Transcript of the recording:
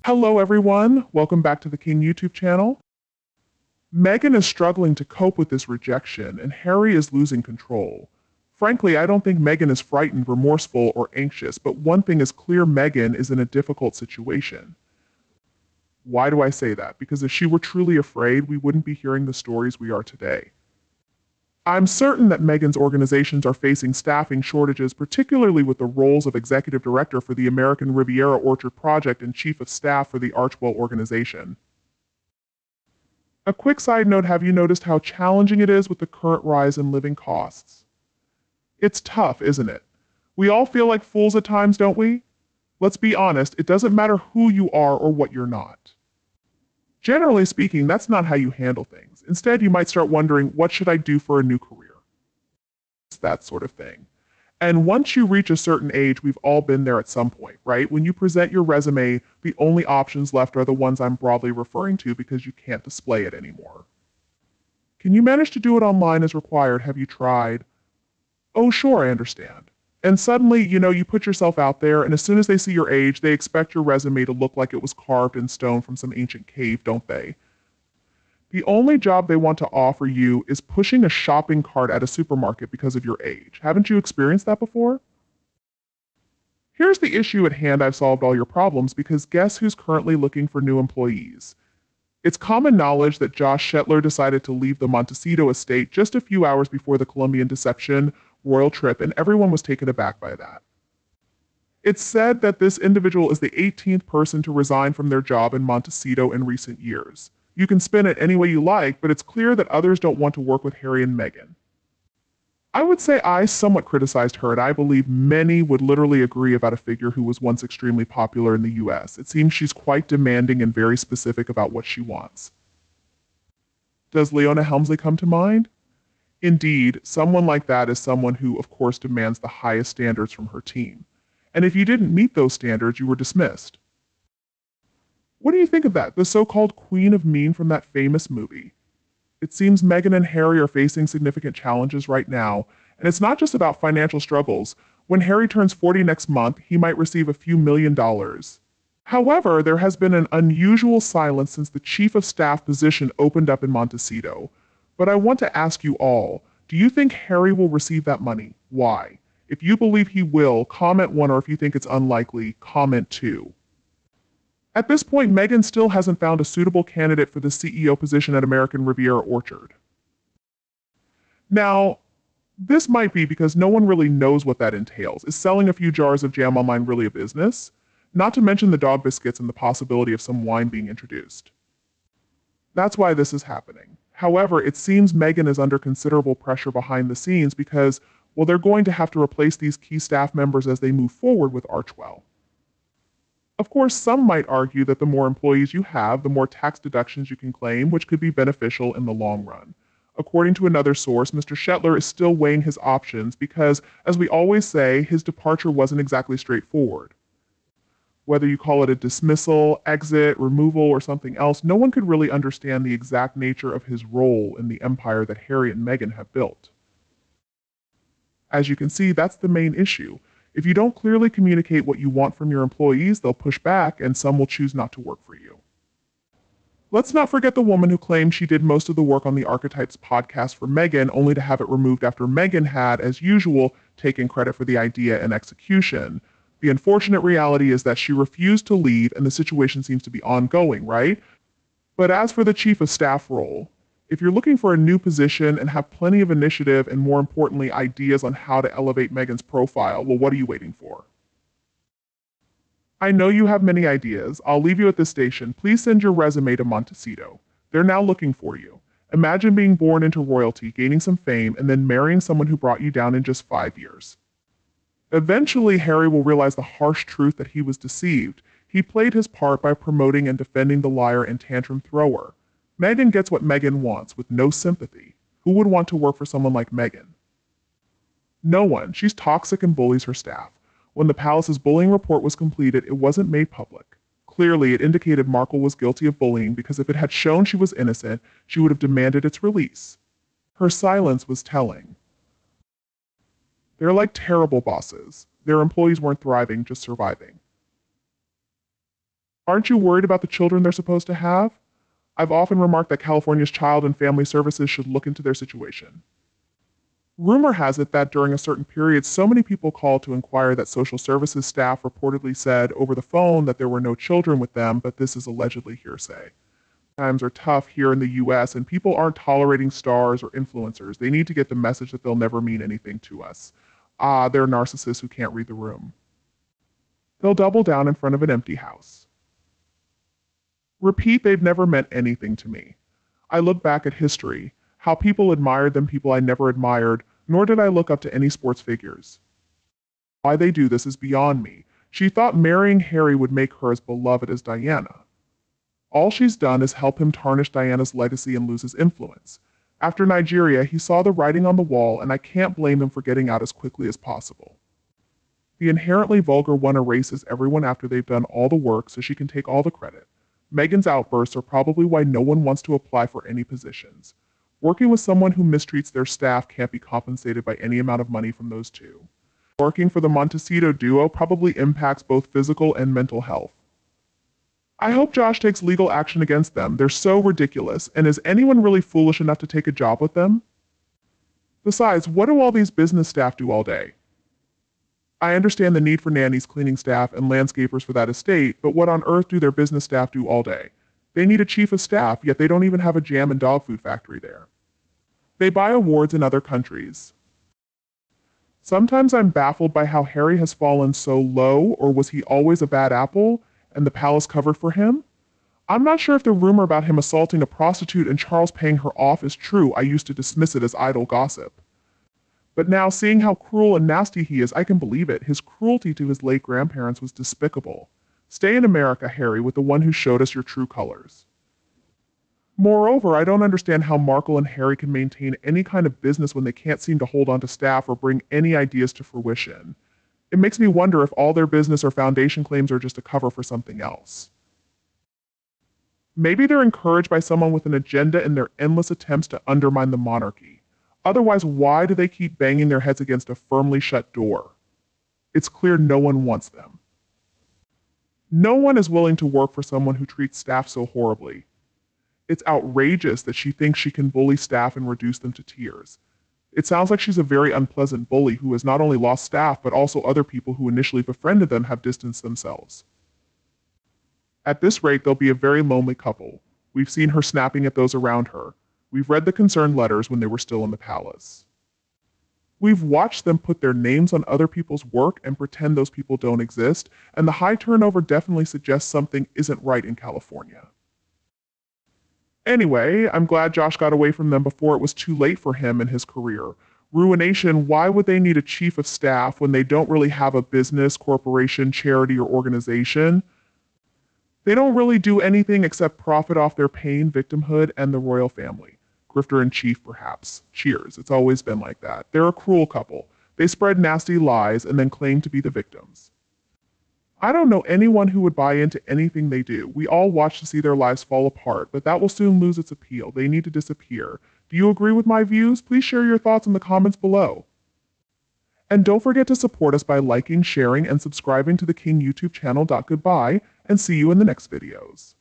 Hello everyone, welcome back to the King YouTube channel. Meghan is struggling to cope with this rejection and Harry is losing control. Frankly, I don't think Meghan is frightened, remorseful, or anxious, but one thing is clear: Meghan is in a difficult situation. Why do I say that? Because if she were truly afraid, we wouldn't be hearing the stories we are today. I'm certain that Meghan's organizations are facing staffing shortages, particularly with the roles of executive director for the American Riviera Orchard Project and chief of staff for the Archwell organization. A quick side note: have you noticed how challenging it is with the current rise in living costs? It's tough, isn't it? We all feel like fools at times, don't we? Let's be honest, it doesn't matter who you are or what you're not. Generally speaking, that's not how you handle things. Instead, you might start wondering, what should I do for a new career? It's that sort of thing. And once you reach a certain age, we've all been there at some point, right? When you present your resume, the only options left are the ones I'm broadly referring to because you can't display it anymore. Can you manage to do it online as required? Have you tried? Oh, sure, I understand. And suddenly, you put yourself out there, and as soon as they see your age, they expect your resume to look like it was carved in stone from some ancient cave, don't they? The only job they want to offer you is pushing a shopping cart at a supermarket because of your age. Haven't you experienced that before? Here's the issue at hand: I've solved all your problems, because guess who's currently looking for new employees? It's common knowledge that Josh Shetler decided to leave the Montecito estate just a few hours before the Colombian Deception royal trip, and everyone was taken aback by that. It's said that this individual is the 18th person to resign from their job in Montecito in recent years. You can spin it any way you like, but it's clear that others don't want to work with Harry and Meghan. I would say I somewhat criticized her, and I believe many would literally agree about a figure who was once extremely popular in the US. It seems she's quite demanding and very specific about what she wants. Does Leona Helmsley come to mind? Indeed, someone like that is someone who, of course, demands the highest standards from her team. And if you didn't meet those standards, you were dismissed. What do you think of that? The so-called Queen of Mean from that famous movie. It seems Meghan and Harry are facing significant challenges right now, and it's not just about financial struggles. When Harry turns 40 next month, he might receive a few $1,000,000. However, there has been an unusual silence since the chief of staff position opened up in Montecito. But I want to ask you all, do you think Harry will receive that money? Why? If you believe he will, comment 1, or if you think it's unlikely, comment 2. At this point, Meghan still hasn't found a suitable candidate for the CEO position at American Riviera Orchard. Now, this might be because no one really knows what that entails. Is selling a few jars of jam online really a business? Not to mention the dog biscuits and the possibility of some wine being introduced. That's why this is happening. However, it seems Meghan is under considerable pressure behind the scenes because, well, they're going to have to replace these key staff members as they move forward with Archwell. Of course, some might argue that the more employees you have, the more tax deductions you can claim, which could be beneficial in the long run. According to another source, Mr. Shetler is still weighing his options because, as we always say, his departure wasn't exactly straightforward. Whether you call it a dismissal, exit, removal, or something else, no one could really understand the exact nature of his role in the empire that Harry and Meghan have built. As you can see, that's the main issue. If you don't clearly communicate what you want from your employees, they'll push back, and some will choose not to work for you. Let's not forget the woman who claimed she did most of the work on the Archetypes podcast for Meghan, only to have it removed after Meghan had, as usual, taken credit for the idea and execution. The unfortunate reality is that she refused to leave, and the situation seems to be ongoing, right? But as for the chief of staff role, if you're looking for a new position and have plenty of initiative and, more importantly, ideas on how to elevate Meghan's profile, well, what are you waiting for? I know you have many ideas. I'll leave you at this station. Please send your resume to Montecito. They're now looking for you. Imagine being born into royalty, gaining some fame, and then marrying someone who brought you down in just 5 years. Eventually, Harry will realize the harsh truth that he was deceived. He played his part by promoting and defending the liar and tantrum thrower. Meghan gets what Meghan wants, with no sympathy. Who would want to work for someone like Meghan? No one. She's toxic and bullies her staff. When the palace's bullying report was completed, it wasn't made public. Clearly, it indicated Markle was guilty of bullying, because if it had shown she was innocent, she would have demanded its release. Her silence was telling. They're like terrible bosses. Their employees weren't thriving, just surviving. Aren't you worried about the children they're supposed to have? I've often remarked that California's Child and Family Services should look into their situation. Rumor has it that during a certain period, so many people called to inquire that social services staff reportedly said over the phone that there were no children with them, but this is allegedly hearsay. Times are tough here in the US, and people aren't tolerating stars or influencers. They need to get the message that they'll never mean anything to us. They're narcissists who can't read the room. They'll double down in front of an empty house. Repeat, they've never meant anything to me. I look back at history, how people admired them, people I never admired, nor did I look up to any sports figures. Why they do this is beyond me. She thought marrying Harry would make her as beloved as Diana. All she's done is help him tarnish Diana's legacy and lose his influence. After Nigeria, he saw the writing on the wall, and I can't blame him for getting out as quickly as possible. The inherently vulgar one erases everyone after they've done all the work so she can take all the credit. Meghan's outbursts are probably why no one wants to apply for any positions. Working with someone who mistreats their staff can't be compensated by any amount of money from those two. Working for the Montecito duo probably impacts both physical and mental health. I hope Josh takes legal action against them. They're so ridiculous, and is anyone really foolish enough to take a job with them? Besides, what do all these business staff do all day? I understand the need for nannies, cleaning staff, and landscapers for that estate, but what on earth do their business staff do all day? They need a chief of staff, yet they don't even have a jam and dog food factory there. They buy awards in other countries. Sometimes I'm baffled by how Harry has fallen so low, or was he always a bad apple, and the palace covered for him? I'm not sure if the rumor about him assaulting a prostitute and Charles paying her off is true. I used to dismiss it as idle gossip. But now, seeing how cruel and nasty he is, I can believe it. His cruelty to his late grandparents was despicable. Stay in America, Harry, with the one who showed us your true colors. Moreover, I don't understand how Markle and Harry can maintain any kind of business when they can't seem to hold on to staff or bring any ideas to fruition. It makes me wonder if all their business or foundation claims are just a cover for something else. Maybe they're encouraged by someone with an agenda in their endless attempts to undermine the monarchy. Otherwise, why do they keep banging their heads against a firmly shut door? It's clear no one wants them. No one is willing to work for someone who treats staff so horribly. It's outrageous that she thinks she can bully staff and reduce them to tears. It sounds like she's a very unpleasant bully who has not only lost staff, but also other people who initially befriended them have distanced themselves. At this rate, they'll be a very lonely couple. We've seen her snapping at those around her. We've read the concerned letters when they were still in the palace. We've watched them put their names on other people's work and pretend those people don't exist, and the high turnover definitely suggests something isn't right in California. Anyway, I'm glad Josh got away from them before it was too late for him and his career. Ruination, why would they need a chief of staff when they don't really have a business, corporation, charity, or organization? They don't really do anything except profit off their pain, victimhood, and the royal family. Grifter in chief, perhaps. Cheers. It's always been like that. They're a cruel couple. They spread nasty lies and then claim to be the victims. I don't know anyone who would buy into anything they do. We all watch to see their lives fall apart, but that will soon lose its appeal. They need to disappear. Do you agree with my views? Please share your thoughts in the comments below. And don't forget to support us by liking, sharing, and subscribing to the King YouTube channel. Goodbye, and see you in the next videos.